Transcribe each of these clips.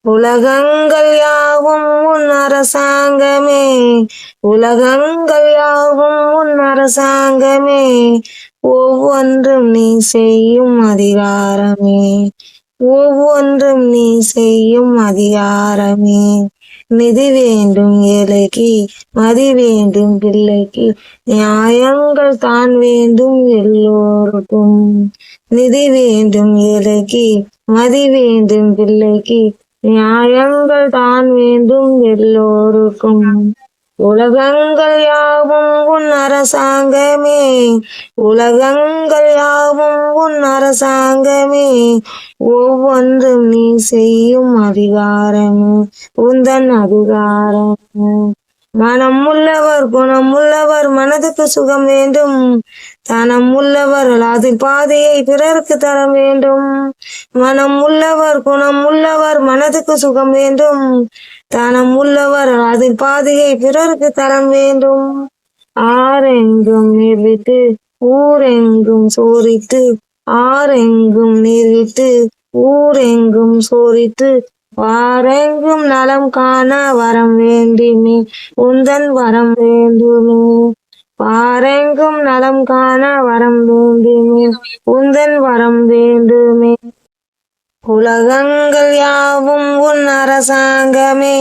உலகங்கள் யாவும் உன் அரசாங்கமே, உலகங்கள் யாவும் உன் அரசாங்கமே, ஒவ்வொன்றும் நீ செய்யும் அதிகாரமே, ஒவ்வொன்றும் நீ செய்யும் அதிகாரமே. நிதி வேண்டும் ஏழைக்கு, மதி வேண்டும் பிள்ளைக்கு, நியாயங்கள் தான் வேண்டும் எல்லோருக்கும். நிதி வேண்டும் ஏழைக்கு, மதி வேண்டும் பிள்ளைக்கு, நியாயங்கள் தான் வேண்டும் எல்லோருக்கும். உலகங்கள் யாவும் உன் அரசாங்கமே, உலகங்கள் யாவும் உன் அரசாங்கமே, ஒவ்வொன்றும் நீ செய்யும் அதிகாரமே, உந்தன் அதிகாரமே. மனம் உள்ளவர் குணம் உள்ளவர் மனதுக்கு சுகம் வேண்டும், தனம் உள்ளவர் அதில் பாதையை பிறருக்கு தர வேண்டும். மனம் உள்ளவர் குணம் உள்ளவர் மனதுக்கு சுகம் வேண்டும், தனம் உள்ளவர் அதில் பாதையை பிறருக்கு தர வேண்டும். ஆரெங்கும் நீர்விட்டு ஊரெங்கும் சோரிட்டு, ஆரெங்கும் நீர்விட்டு ஊரெங்கும் சோரிட்டு, வாரெங்கும் நலம் காண வரம் வேண்டுமே, உந்தன் வரம் வேண்டுமே. வாரெங்கும் நலம் காண வரம் வேண்டுமே, உந்தன் வரம் வேண்டுமே. உலகங்கள் யாவும் உன் அரசாங்கமே,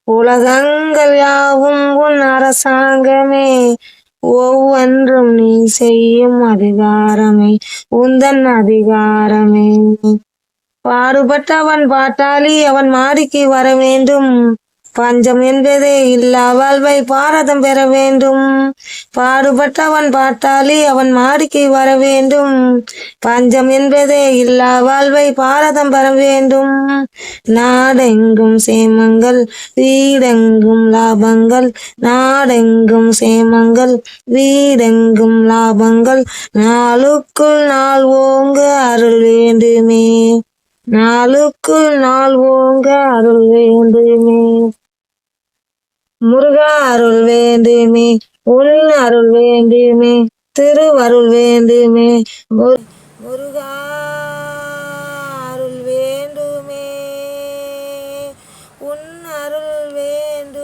உலகங்கள் யாவும் உன் அரசாங்கமே, ஒவ்வொன்றும் நீ செய்யும் அதிகாரமே, உந்தன் அதிகாரமே. பாடுபட்டவன் பாட்டாளி அவன் மாடிக்கு வர வேண்டும், பஞ்சம் என்பதே இல்லா வாழ்வை பாரதம் பெற வேண்டும். பாடுபட்டவன் பாட்டாளி அவன் மாடிக்கு வர வேண்டும், பஞ்சம் என்பதே இல்லா வாழ்வை பாரதம் பெற வேண்டும். நாடெங்கும் சேமங்கள் வீடெங்கும் லாபங்கள், நாடெங்கும் சேமங்கள் வீடெங்கும் லாபங்கள், நாளுக்குள் நாள் ஓங்க அருள் வேண்டுமே, நாளுக்குள் நாள் ஓங்க அருள் வேண்டுமே. முருகா அருள் வேண்டுமே, உன் அருள் வேண்டுமே, திருவருள் வேண்டுமே. முருகா அருள் வேண்டுமே, உன் அருள் வேண்டும்.